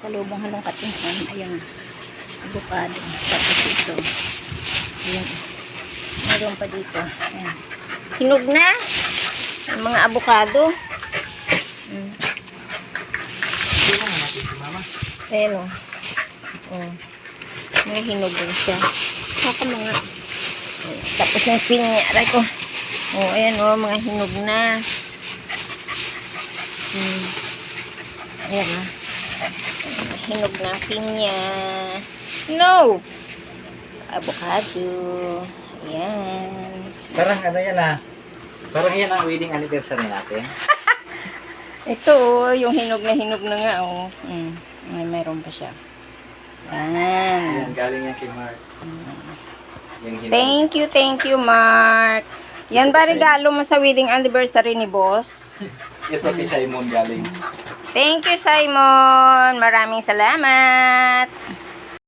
Pasalubong halong katinghan. Ayan. Avocado. Tapos ito. Ayan. Meron pa dito. Ayan. Hinog na. Ang mga avocado. Ayan o. Oh. May hinog din siya. Saka mga. Ayan. Tapos yung pinya. Aray ko. Oh, ayan o. Mga hinog na. Ayan o. Hinog na pinya. No! Sa avocado. Ayan. Parang ano yan ah. Parang yan ang wedding anniversary natin. Ito oh, yung hinog na nga oh. Mayroon pa siya. Ayan. Yan, galing yan kay Mark. Yung hinog. Thank you, Mark. Yan ba regalo mo sa wedding anniversary ni boss? Ito si Simon galing. Thank you, Simon. Maraming salamat.